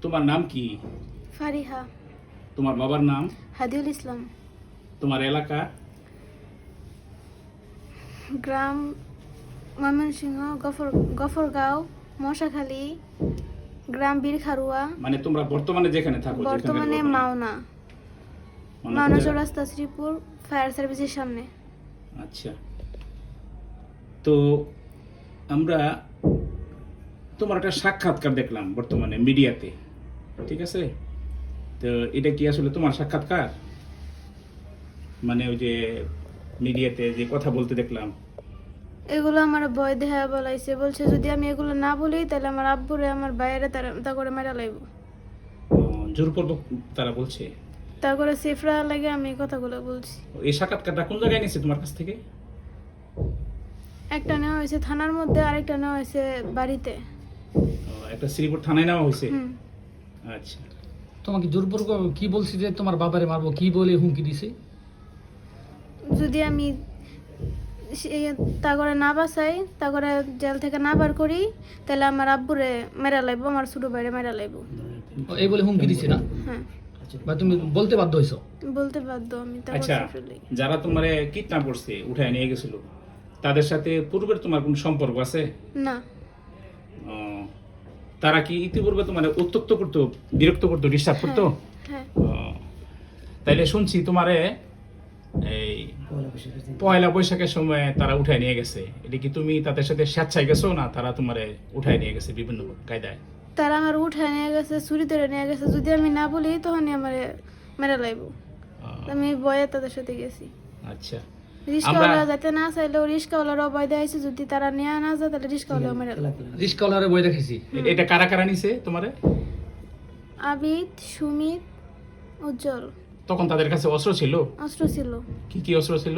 তোমার নাম কি? ফারিহা। তোমার বাবার নাম? হাদিউল ইসলাম। তোমার এলাকা? গ্রাম ময়মনসিংহ, গফরগাঁও, মশাখালী, গ্রাম বীরখারুয়া। মানে তোমরা বর্তমানে যেখানে থাকো, বর্তমানে মাওনা চৌরাস্তা, শ্রীপুর ফায়ার সার্ভিসের সামনে। আচ্ছা, তো আমরা তোমার একটা সাক্ষাৎকার দেখলাম বর্তমানে মিডিয়াতে, ঠিক আছে? তো এটা কি আসলে তোমার সাক্ষাৎকার? মানে ওই যে মিডিয়াতে যে কথা বলতে দেখলাম। এগুলো আমার ভয় দেহা বলাইছে, বলছে যদি আমি এগুলো না বলি তাহলে আমার আব্বুরে আমার বাইরে তা করে মেরা লাইব। জোরপূর্বক তারা বলছে? তা করে সেফরা লাগে আমি এই কথাগুলো বলছি। এই সাক্ষাৎকারটা কোন জায়গায় নিয়েছে তোমার কাছ থেকে? একটা নেওয়া হয়েছে থানার মধ্যে, আরেকটা নেওয়া হয়েছে বাড়িতে। একটা শ্রীপুর থানায় নেওয়া হয়েছে। আচ্ছা, তোমাকে জোরপূর্বক কি বলছি যে তোমার বাবারে মারবো, কি বলে হুমকি দিছে? যদি আমি তা করে না বাঁচাই, তা করে জেল থেকে না বার করি, তাহলে আমার আব্বুরে মেরা লাইব, আমার ছোট ভাইরে মেরা লাইব। এই বলে হুমকি দিছে না? হ্যাঁ, বা তুমি বলতে বাধ্য হইছো? বলতে বাধ্য আমি। আচ্ছা, যারা তোমার কিডন্যাপ করছে, উঠায় নিয়ে গেছিল, তাদের সাথে পূর্বের তোমার কোন সম্পর্ক আছে? না। তারা কি ইতিপূর্বে তোমার উত্ত্যক্ত করতো, বিরক্ত করতো, ডিস্টার্ব করতো? হ্যাঁ। তাইলে শুনছি তোমারে এই পয়লা বৈশাখের সময় তারা উঠায় নিয়ে গেছে। এটা কি তুমি তাদের সাথে স্বেচ্ছায় গেছো, না তারা তোমারে উঠায় নিয়ে গেছে বিভিন্ন কায়দায়? তারা আমার উঠায় নিয়ে গেছে, চুরি ধরে নিয়ে গেছে। যদি আমি না বলি তখনই আমার মেরা লাইব। আমি ভয়ে তাদের সাথে গেছি। আচ্ছা, রিস্কাওয়ালা যাতে না চাইলেও রিস্কাওয়ালারও ভয় দেখাইছে, যদি তারা নিয়ে না যায় তাহলে রিস্কাওয়ালাও মেরা লাইব। রিস্কাওয়ালারে বই দেখাইছি। এটা কারা কারা নিছে তোমারে? আবিদ, সুমিত, উজ্জ্বল। তখন তাদের কাছে অস্ত্র ছিল? অস্ত্র ছিল। কি কি অস্ত্র ছিল?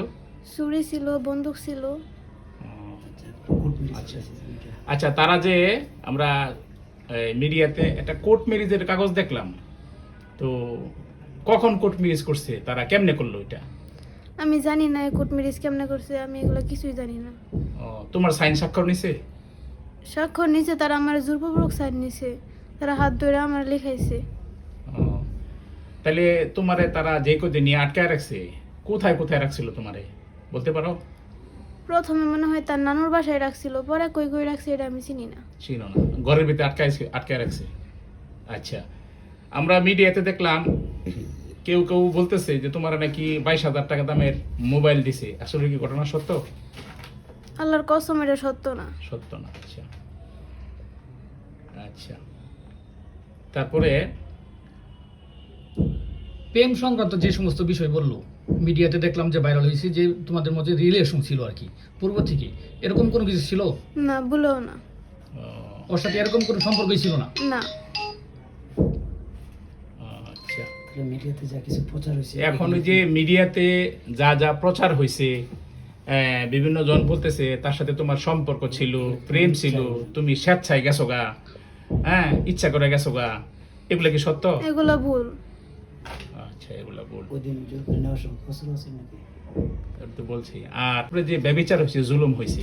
ছুরি ছিল, বন্দুক ছিল। আচ্ছা, আচ্ছা, তারা যে আমরা মিডিয়াতে একটা কোর্ট ম্যারেজের কাগজ দেখলাম, তো কখন কোর্ট ম্যারেজ করছে তারা, কেমনে করলো এটা? আমি জানি না কোর্ট ম্যারেজ কেমনে করছে, আমি এগুলো কিছুই জানি না। তোমার সাইন স্বাক্ষর নিছে? স্বাক্ষর নিছে, তারা আমার জোরপূর্বক সাইন নিছে, তারা হাত ধরে আমার লেখাইছে। তাহলে তোমারে তারা যে কদিন নিয়ে আটকায় রাখছে, কোথায় কোথায় রাখছিল তোমারে বলতে পারো? প্রথমে মনে হয় তার নানুর বাসায় রাখছিল, পরে কই কই রাখছে এটা আমি চিনি না। চিনো না? ঘরের ভিতরে আটকায় রাখছে। আচ্ছা, আমরা মিডিয়াতে দেখলাম কেউ কেউ বলতেছে যে তোমার নাকি 22,000 টাকা দামের মোবাইল দিছে। আসলে কি ঘটনা সত্য? আল্লাহর কসম এটা সত্য না। সত্য না? আচ্ছা, আচ্ছা, তারপরে প্রেম সংক্রান্ত যে সমস্ত বিষয় বললো মিডিয়াতে দেখলাম যে ভাইরাল হয়েছে, যে তোমাদের মধ্যে রিলেশন ছিল আর কি পূর্ব থেকে, এরকম কোনো কিছু ছিল না, বলেও না। ওর সাথে এরকম কোনো সম্পর্কই ছিল না? না। আচ্ছা, মিডিয়াতে যা কিছু প্রচার হয়েছে, এখন ওই যে মিডিয়াতে যা যা প্রচার হয়েছে, বিভিন্ন জন বলতেছে তার সাথে তোমার সম্পর্ক ছিল, প্রেম ছিল, তুমি স্বেচ্ছায় গেছো গা, হ্যাঁ, ইচ্ছা করে গেছো গা, এগুলো কি সত্য? এগুলো ভুল। আচ্ছা, এগুলো বল। ওই দিন জোর করে নেওয়ার সময় ফসল আছে নাকি? তো বলছি, আর তারপরে যে ব্যভিচার হয়েছে, জুলুম হয়েছে,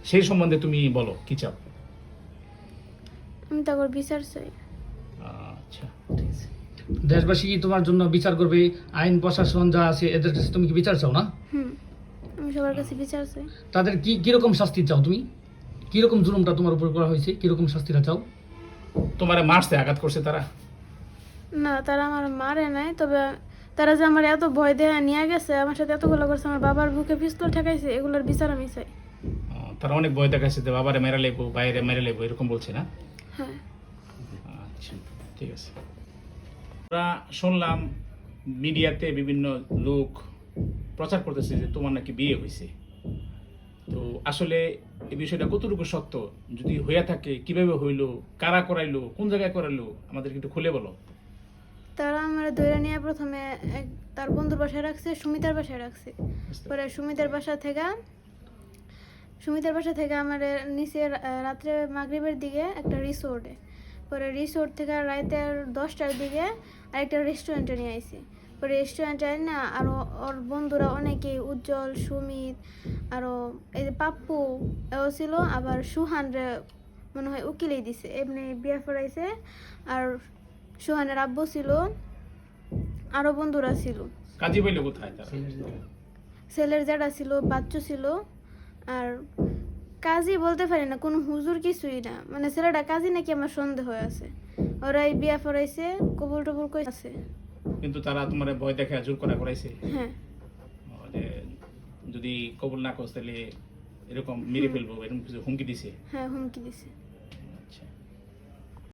সেই সম্বন্ধে তুমি বলো, কি চাও? আমি তারপর বিচার চাই। আচ্ছা, ঠিক আছে। দেশবাসী কি তোমার জন্য বিচার করবে? আইন প্রশাসন যা আছে এদের কাছে তুমি কি বিচার চাও না? আমি সবার কাছে বিচার চাই। তাদের কি কিরকম শাস্তি চাও তুমি? কিরকম জুলুমটা তোমার উপর করা হয়েছে, কিরকম শাস্তিটা চাও? তোমারে মারছে, আঘাত করছে তারা? না, তারা আমার মারে নাই, তবে তারা যে আমার এত ভয় দেয়া নিয়ে গেছে, আমার সাথে এতগুলো করছে, আমার বাবার বুকে পিস্তল ঠেকাইছে, এগুলোর বিচার আমি চাই। তারা অনেক ভয় দেখাচ্ছে যে বাবারে মেরে লেবো, বাইরে মেরে লেবো, এরকম বলছে না? হ্যাঁ। আচ্ছা, ঠিক আছে। আমরা শুনলাম মিডিয়াতে বিভিন্ন লোক প্রচার করতেছে যে তোমার নাকি বিয়ে হয়েছে। তো আসলে এই বিষয়টা কতটুকু সত্য? যদি হইয়া থাকে, কিভাবে হইলো, কারা করাইলো, কোন জায়গায় করাইলো, আমাদেরকে একটু খুলে বলো। তারা আমার ধরে নিয়ে প্রথমে তার বন্ধুর বাসায় রাখছে, সুমিতার বাসায় রাখছে। পরে সুমিতার বাসা থেকে আমার নিচে রাত্রে মাগরিবের দিকে একটা রিসোর্টে, পরে রিসোর্ট থেকে রাতের 10টার দিকে আরেকটা রেস্টুরেন্টে নিয়ে আইছি। পরে রেস্টুরেন্টে না আরও ওর বন্ধুরা অনেকেই, উজ্জ্বল, সুমিত, আরও এই যে পাপ্পু এও ছিল, আবার সুহান রে মনে হয় উকিলেই দিছে, এমনি বিয়ে পড়াইছে। আর সোহানের আব্বু ছিল, আরো বন্ধুরা ছিল। কাজী পাইলো কোথায় তারা? ছেলের জ্যাঠা ছিল, বাচ্চু ছিল, আর কাজী বলতে পারি না, কোনো হুজুর কিছুই না, মানে ছেলেটা কাজী নাকি আমার সন্দেহ আছে। ওরাই বিয়া ফরাইছে, কবুল টবুল কইছে। কিন্তু তারা তোমার ভয় দেখে জোর করা করাইছে হ্যাঁ যে যদি কবুল না করছ তাহলে এরকম মেরে ফেলবো, এরকম কিছু হুমকি দিছে। হ্যাঁ হুমকি দিছে।